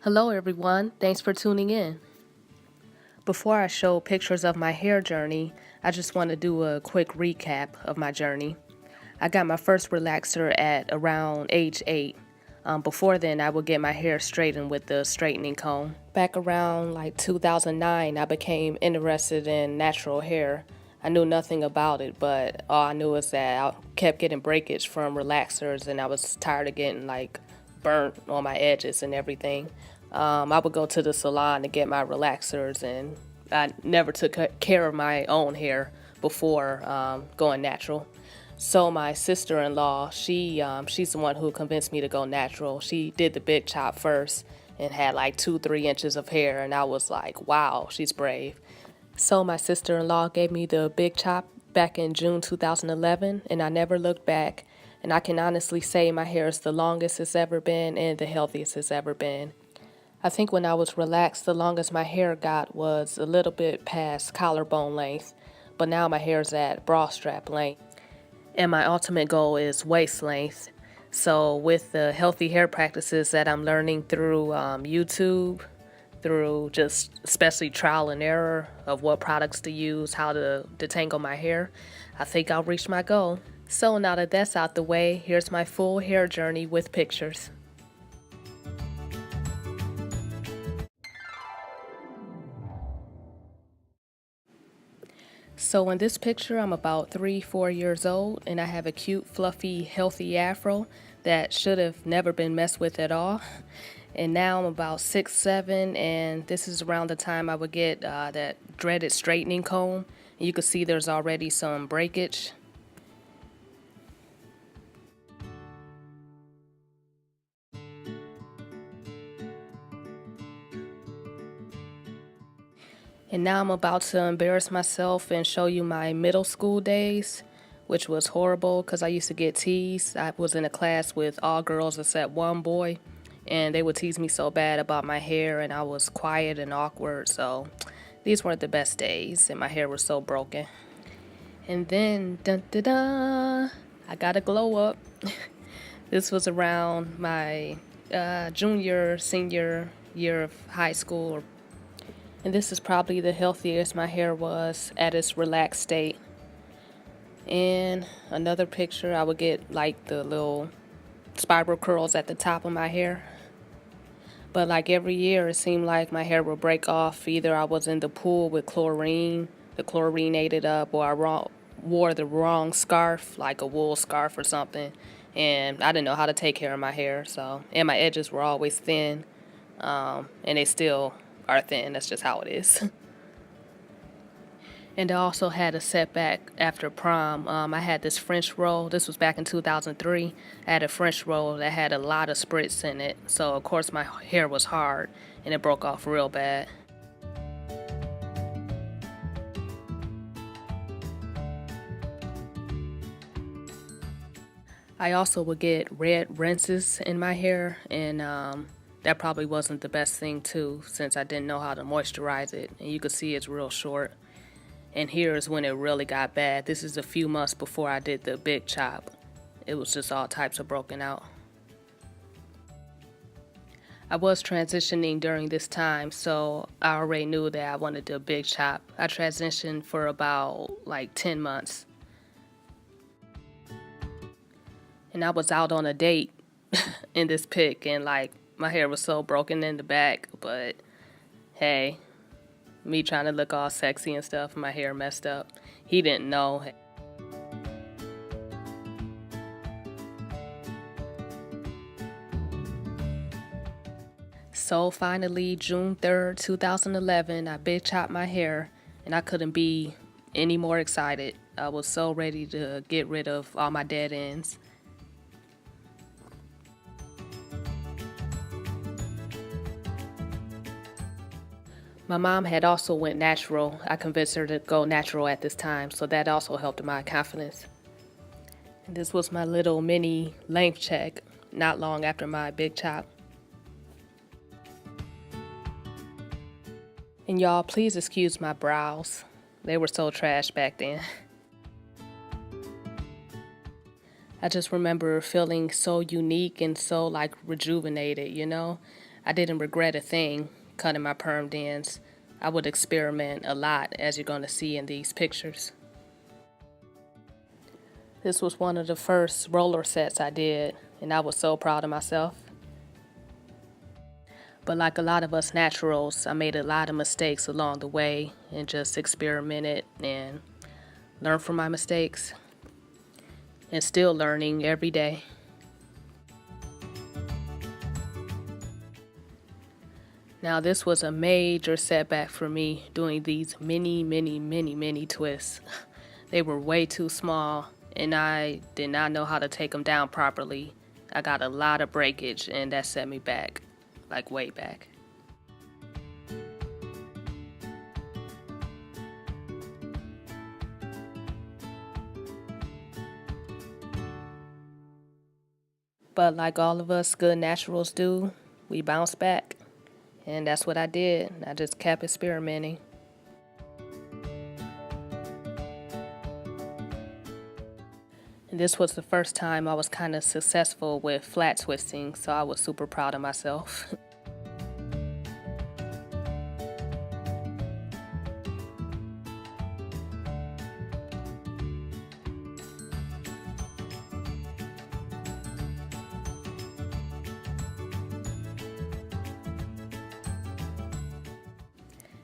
Hello everyone, thanks for tuning in. Before I show pictures of my hair journey, I just want to do a quick recap of my journey. I got my first relaxer at around age 8. Before then, I would get my hair straightened with the straightening comb. Back around like 2009, I became interested in natural hair. I knew nothing about it, but all I knew is that I kept getting breakage from relaxers and I was tired of getting like burnt on my edges and everything. I would go to the salon to get my relaxers, and I never took care of my own hair before going natural. So my sister-in-law, she's the one who convinced me to go natural. She did the big chop first and had like 2-3 inches of hair, and I was like, wow, she's brave. So my sister-in-law gave me the big chop back in June 2011, and I never looked back. And I can honestly say my hair is the longest it's ever been and the healthiest it's ever been. I think when I was relaxed, the longest my hair got was a little bit past collarbone length, but now my hair's at bra strap length. And my ultimate goal is waist length. So with the healthy hair practices that I'm learning through YouTube, through just especially trial and error of what products to use, how to detangle my hair, I think I'll reach my goal. So now that that's out the way, here's my full hair journey with pictures. So in this picture, I'm about 3-4 years old, and I have a cute, fluffy, healthy afro that should have never been messed with at all. And now I'm about 6-7, and this is around the time I would get that dreaded straightening comb. And you can see there's already some breakage. And now I'm about to embarrass myself and show you my middle school days, which was horrible because I used to get teased. I was in a class with all girls except one boy, and they would tease me so bad about my hair, and I was quiet and awkward, so these weren't the best days, and my hair was so broken. And then, dun dun dun, I got a glow up. This was around my junior, senior year of high school, and this is probably the healthiest my hair was at its relaxed state. And another picture, I would get like the little spiral curls at the top of my hair. But like every year, it seemed like my hair would break off. Either I was in the pool with chlorine, the chlorine ate it up, or I wore the wrong scarf, like a wool scarf or something. And I didn't know how to take care of my hair, and my edges were always thin, and they still are thin. That's just how it is. And I also had a setback after prom. I had this French roll. This was back in 2003. I had a French roll that had a lot of spritz in it. So, of course, my hair was hard and it broke off real bad. I also would get red rinses in my hair, and that probably wasn't the best thing, too, since I didn't know how to moisturize it. And you can see it's real short. And here is when it really got bad. This is a few months before I did the big chop. It was just all types of broken out. I was transitioning during this time, so I already knew that I wanted the big chop. I transitioned for about like 10 months. And I was out on a date in this pic, and like my hair was so broken in the back, but hey, me trying to look all sexy and stuff, my hair messed up. He didn't know. So finally, June 3rd, 2011, I big chopped my hair, and I couldn't be any more excited. I was so ready to get rid of all my dead ends. My mom had also went natural. I convinced her to go natural at this time, so that also helped my confidence. And this was my little mini length check not long after my big chop. And y'all, please excuse my brows. They were so trash back then. I just remember feeling so unique and so like rejuvenated, you know? I didn't regret a thing cutting my permed ends. I would experiment a lot, as you're going to see in these pictures. This was one of the first roller sets I did, and I was so proud of myself. But like a lot of us naturals, I made a lot of mistakes along the way and just experimented and learned from my mistakes. And still learning every day. Now this was a major setback for me doing these many twists. They were way too small and I did not know how to take them down properly. I got a lot of breakage and that set me back, like way back. But like all of us good naturals do, we bounce back. And that's what I did. I just kept experimenting. And this was the first time I was kind of successful with flat twisting, so I was super proud of myself.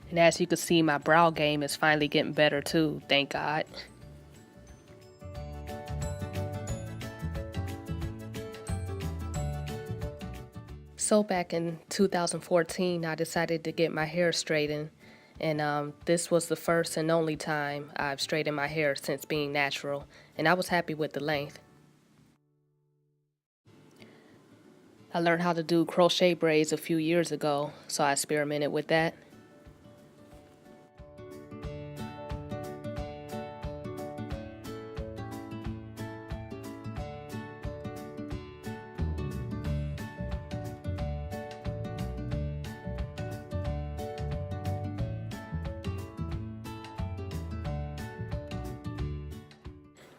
And as you can see, my brow game is finally getting better too, thank God. So back in 2014, I decided to get my hair straightened. And this was the first and only time I've straightened my hair since being natural. And I was happy with the length. I learned how to do crochet braids a few years ago, so I experimented with that.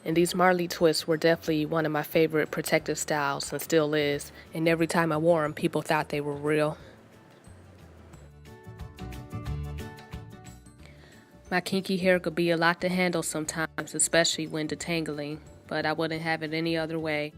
And these Marley twists were definitely one of my favorite protective styles and still is. And every time I wore them, people thought they were real. My kinky hair could be a lot to handle sometimes, especially when detangling, but I wouldn't have it any other way.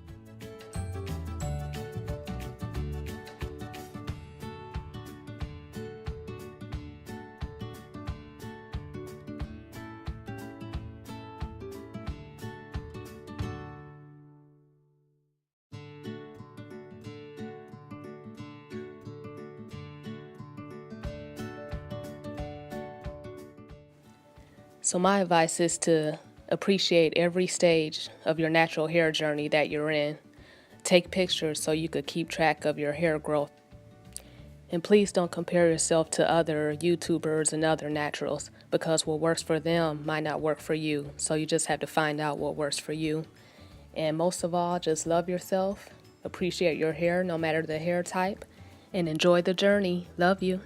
So my advice is to appreciate every stage of your natural hair journey that you're in. Take pictures so you could keep track of your hair growth. And please don't compare yourself to other YouTubers and other naturals because what works for them might not work for you. So you just have to find out what works for you. And most of all, just love yourself, appreciate your hair no matter the hair type, and enjoy the journey. Love you.